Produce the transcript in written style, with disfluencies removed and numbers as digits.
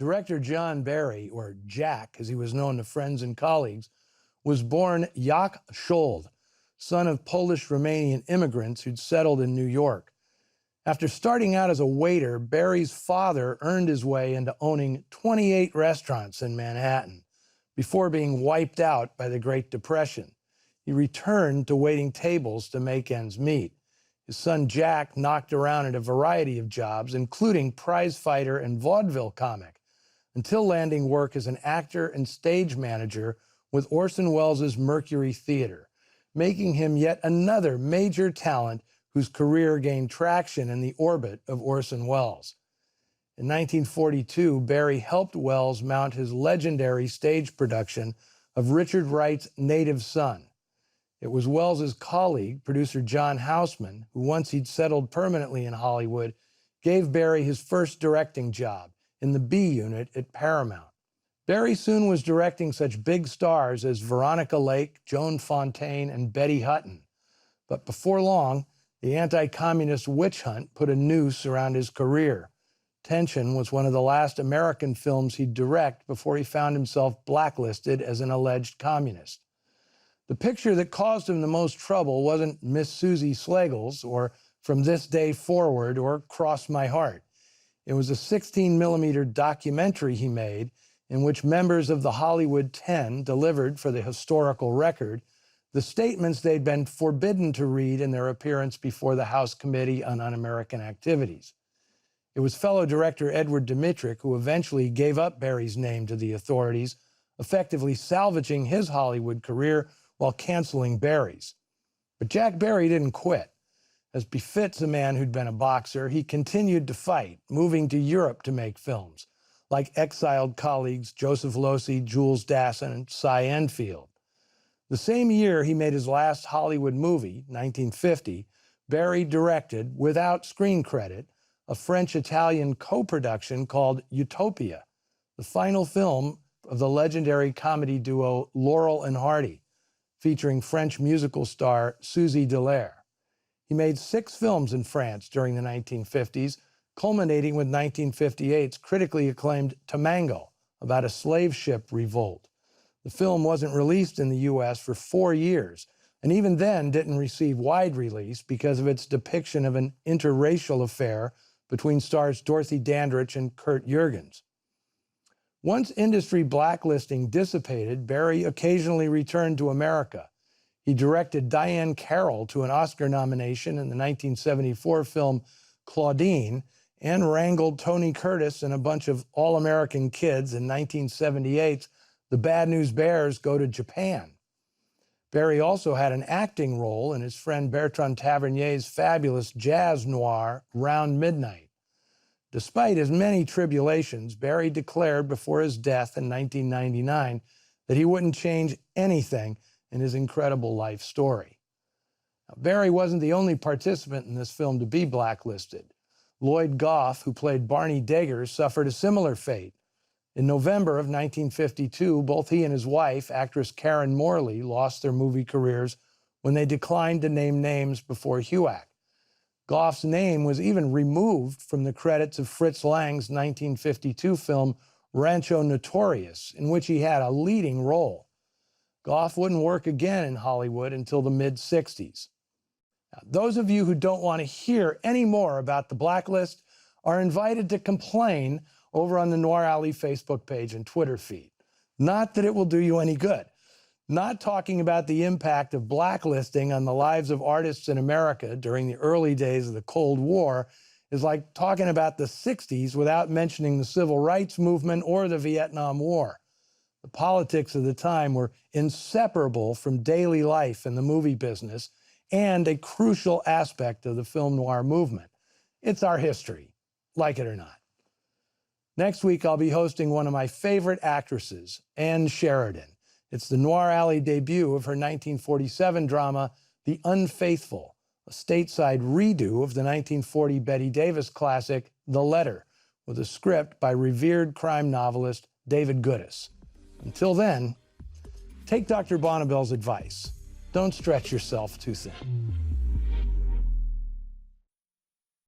Director John Barry, or Jack as he was known to friends and colleagues, was born Jak Schold, son of Polish-Romanian immigrants who'd settled in New York. After starting out as a waiter, Barry's father earned his way into owning 28 restaurants in Manhattan before being wiped out by the Great Depression. He returned to waiting tables to make ends meet. His son Jack knocked around at a variety of jobs, including prizefighter and vaudeville comic, until landing work as an actor and stage manager with Orson Welles' Mercury Theater, making him yet another major talent whose career gained traction in the orbit of Orson Welles. In 1942, Barry helped Welles mount his legendary stage production of Richard Wright's Native Son. It was Welles's colleague, producer John Houseman, who once he'd settled permanently in Hollywood, gave Barry his first directing job in the B Unit at Paramount. Barry soon was directing such big stars as Veronica Lake, Joan Fontaine, and Betty Hutton. But before long, the anti-communist witch hunt put a noose around his career. Tension was one of the last American films he'd direct before he found himself blacklisted as an alleged communist. The picture that caused him the most trouble wasn't Miss Susie Slagles or From This Day Forward or Cross My Heart. It was a 16-millimeter documentary he made in which members of the Hollywood 10 delivered for the historical record the statements they'd been forbidden to read in their appearance before the House Committee on Un-American Activities. It was fellow director Edward Dmytryk who eventually gave up Barry's name to the authorities, effectively salvaging his Hollywood career while canceling Barry's. But Jack Barry didn't quit. As befits a man who'd been a boxer, he continued to fight, moving to Europe to make films, like exiled colleagues Joseph Losey, Jules Dassin, and Cy Enfield. The same year he made his last Hollywood movie, 1950, Barry directed, without screen credit, a French-Italian co-production called Utopia, the final film of the legendary comedy duo Laurel and Hardy, featuring French musical star Suzy Delaire. He made 6 films in France during the 1950s, culminating with 1958's critically acclaimed Tamango, about a slave ship revolt. The film wasn't released in the U.S. for 4 years, and even then didn't receive wide release because of its depiction of an interracial affair between stars Dorothy Dandridge and Kurt Jurgens. Once industry blacklisting dissipated, Barry occasionally returned to America. He directed Diane Carroll to an Oscar nomination in the 1974 film Claudine, and wrangled Tony Curtis and a bunch of all-American kids in 1978's The Bad News Bears Go to Japan. Barry also had an acting role in his friend Bertrand Tavernier's fabulous jazz noir, Round Midnight. Despite his many tribulations, Barry declared before his death in 1999 that he wouldn't change anything in his incredible life story. Now, Barry wasn't the only participant in this film to be blacklisted. Lloyd Goff, who played Barney Daggers, suffered a similar fate. In November of 1952, both he and his wife, actress Karen Morley, lost their movie careers when they declined to name names before HUAC. Goff's name was even removed from the credits of Fritz Lang's 1952 film Rancho Notorious, in which he had a leading role. Goff wouldn't work again in Hollywood until the mid-60s. Now, those of you who don't want to hear any more about the blacklist are invited to complain over on the Noir Alley Facebook page and Twitter feed. Not that it will do you any good. Not talking about the impact of blacklisting on the lives of artists in America during the early days of the Cold War is like talking about the 60s without mentioning the Civil Rights Movement or the Vietnam War. The politics of the time were inseparable from daily life in the movie business and a crucial aspect of the film noir movement. It's our history, like it or not. Next week, I'll be hosting one of my favorite actresses, Anne Sheridan. It's the Noir Alley debut of her 1947 drama, The Unfaithful, a stateside redo of the 1940 Bette Davis classic, The Letter, with a script by revered crime novelist David Goodis. Until then, take Dr. Bonnabel's advice. Don't stretch yourself too thin.